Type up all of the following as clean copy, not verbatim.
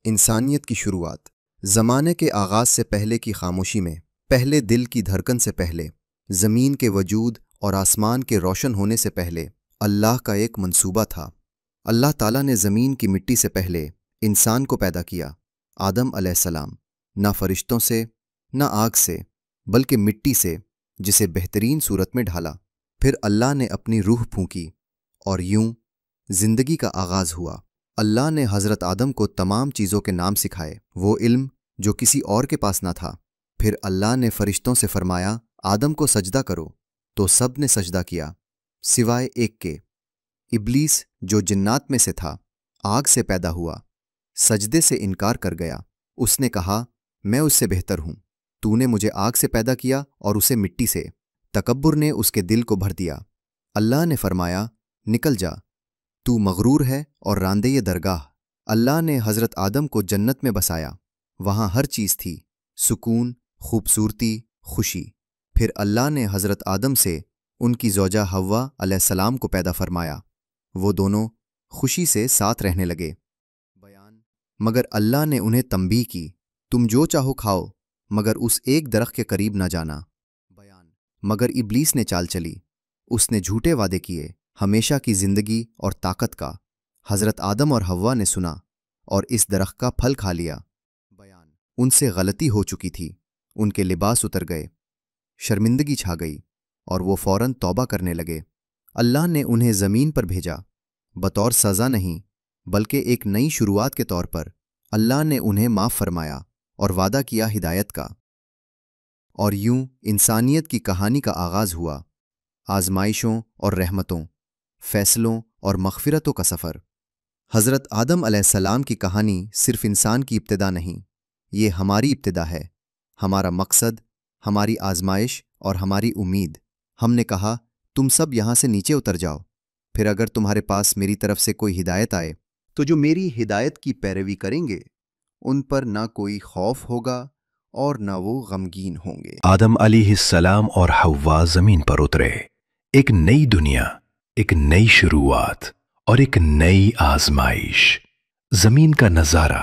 انسانیت کی شروعات۔ زمانے کے آغاز سے پہلے کی خاموشی میں، پہلے دل کی دھڑکن سے پہلے، زمین کے وجود اور آسمان کے روشن ہونے سے پہلے اللہ کا ایک منصوبہ تھا۔ اللہ تعالیٰ نے زمین کی مٹی سے پہلے انسان کو پیدا کیا، آدم علیہ السلام، نہ فرشتوں سے نہ آگ سے، بلکہ مٹی سے، جسے بہترین صورت میں ڈھالا۔ پھر اللہ نے اپنی روح پھونکی اور یوں زندگی کا آغاز ہوا۔ اللہ نے حضرت آدم کو تمام چیزوں کے نام سکھائے، وہ علم جو کسی اور کے پاس نہ تھا۔ پھر اللہ نے فرشتوں سے فرمایا آدم کو سجدہ کرو، تو سب نے سجدہ کیا سوائے ایک کے۔ ابلیس جو جنات میں سے تھا، آگ سے پیدا ہوا، سجدے سے انکار کر گیا۔ اس نے کہا میں اس سے بہتر ہوں، تو نے مجھے آگ سے پیدا کیا اور اسے مٹی سے۔ تکبر نے اس کے دل کو بھر دیا۔ اللہ نے فرمایا نکل جا، تو مغرور ہے اور راندے درگاہ۔ اللہ نے حضرت آدم کو جنت میں بسایا، وہاں ہر چیز تھی، سکون، خوبصورتی، خوشی۔ پھر اللہ نے حضرت آدم سے ان کی زوجہ حوا علیہ السلام کو پیدا فرمایا، وہ دونوں خوشی سے ساتھ رہنے لگے۔ مگر اللہ نے انہیں تنبیہ کی، تم جو چاہو کھاؤ، مگر اس ایک درخت کے قریب نہ جانا۔ مگر ابلیس نے چال چلی، اس نے جھوٹے وعدے کیے، ہمیشہ کی زندگی اور طاقت کا۔ حضرت آدم اور حوا نے سنا اور اس درخت کا پھل کھا لیا۔ ان سے غلطی ہو چکی تھی، ان کے لباس اتر گئے، شرمندگی چھا گئی اور وہ فوراً توبہ کرنے لگے۔ اللہ نے انہیں زمین پر بھیجا، بطور سزا نہیں بلکہ ایک نئی شروعات کے طور پر۔ اللہ نے انہیں معاف فرمایا اور وعدہ کیا ہدایت کا۔ اور یوں انسانیت کی کہانی کا آغاز ہوا، آزمائشوں اور رحمتوں، فیصلوں اور مغفرتوں کا سفر۔ حضرت آدم علیہ السلام کی کہانی صرف انسان کی ابتدا نہیں، یہ ہماری ابتدا ہے، ہمارا مقصد، ہماری آزمائش اور ہماری امید۔ ہم نے کہا تم سب یہاں سے نیچے اتر جاؤ، پھر اگر تمہارے پاس میری طرف سے کوئی ہدایت آئے تو جو میری ہدایت کی پیروی کریں گے ان پر نہ کوئی خوف ہوگا اور نہ وہ غمگین ہوں گے۔ آدم علیہ السلام اور حوا زمین پر اترے، ایک نئی دنیا، ایک نئی شروعات اور ایک نئی آزمائش۔ زمین کا نظارہ،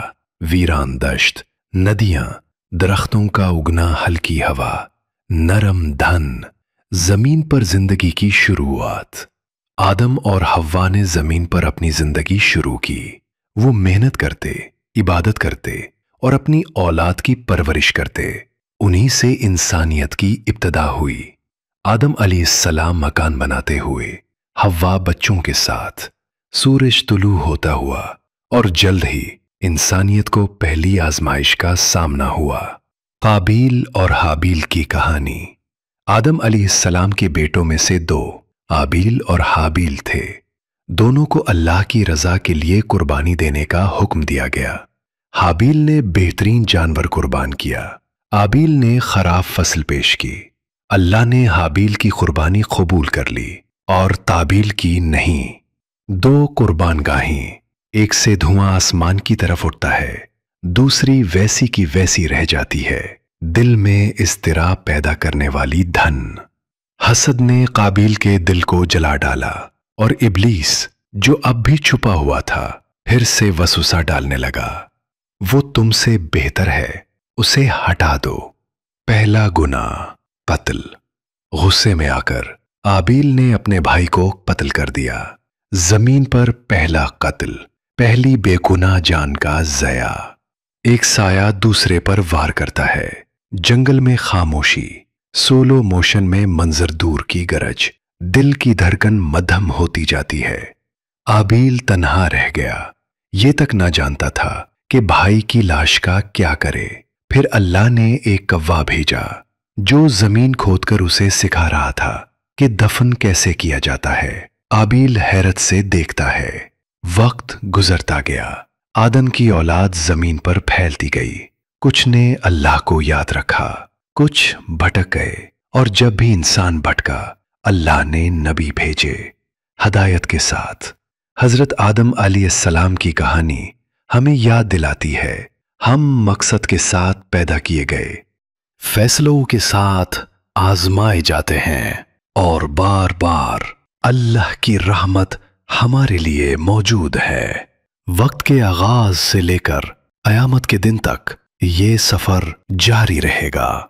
ویران دشت، ندیاں، درختوں کا اگنا، ہلکی ہوا، نرم دھن، زمین پر زندگی کی شروعات۔ آدم اور حوا نے زمین پر اپنی زندگی شروع کی۔ وہ محنت کرتے، عبادت کرتے اور اپنی اولاد کی پرورش کرتے۔ انہی سے انسانیت کی ابتدا ہوئی۔ آدم علیہ السلام مکان بناتے ہوئے، حوا بچوں کے ساتھ۔ سورج طلوع ہوتا ہوا اور جلد ہی انسانیت کو پہلی آزمائش کا سامنا ہوا۔ قابیل اور حابیل کی کہانی۔ آدم علیہ السلام کے بیٹوں میں سے دو، قابیل اور حابیل تھے۔ دونوں کو اللہ کی رضا کے لیے قربانی دینے کا حکم دیا گیا۔ حابیل نے بہترین جانور قربان کیا، قابیل نے خراب فصل پیش کی۔ اللہ نے حابیل کی قربانی قبول کر لی اور قابیل کی نہیں۔ دو قربان گاہیں، ایک سے دھواں آسمان کی طرف اٹھتا ہے، دوسری ویسی کی ویسی رہ جاتی ہے، دل میں اضطراب پیدا کرنے والی دھن۔ حسد نے قابیل کے دل کو جلا ڈالا اور ابلیس جو اب بھی چھپا ہوا تھا پھر سے وسوسہ ڈالنے لگا، وہ تم سے بہتر ہے، اسے ہٹا دو۔ پہلا گناہ، قتل۔ غصے میں آ کر قابیل نے اپنے بھائی کو قتل کر دیا۔ زمین پر پہلا قتل، پہلی بے گناہ جان کا ضیاع۔ ایک سایہ دوسرے پر وار کرتا ہے، جنگل میں خاموشی، سولو موشن میں منظر دور کی گرج، دل کی دھڑکن مدھم ہوتی جاتی ہے۔ قابیل تنہا رہ گیا، یہ تک نہ جانتا تھا کہ بھائی کی لاش کا کیا کرے۔ پھر اللہ نے ایک کوا بھیجا جو زمین کھود کر اسے سکھا رہا تھا کہ دفن کیسے کیا جاتا ہے۔ قابیل حیرت سے دیکھتا ہے۔ وقت گزرتا گیا، آدم کی اولاد زمین پر پھیلتی گئی۔ کچھ نے اللہ کو یاد رکھا، کچھ بھٹک گئے، اور جب بھی انسان بھٹکا اللہ نے نبی بھیجے ہدایت کے ساتھ۔ حضرت آدم علیہ السلام کی کہانی ہمیں یاد دلاتی ہے ہم مقصد کے ساتھ پیدا کیے گئے، فیصلوں کے ساتھ آزمائے جاتے ہیں، اور بار بار اللہ کی رحمت ہمارے لیے موجود ہے۔ وقت کے آغاز سے لے کر قیامت کے دن تک یہ سفر جاری رہے گا۔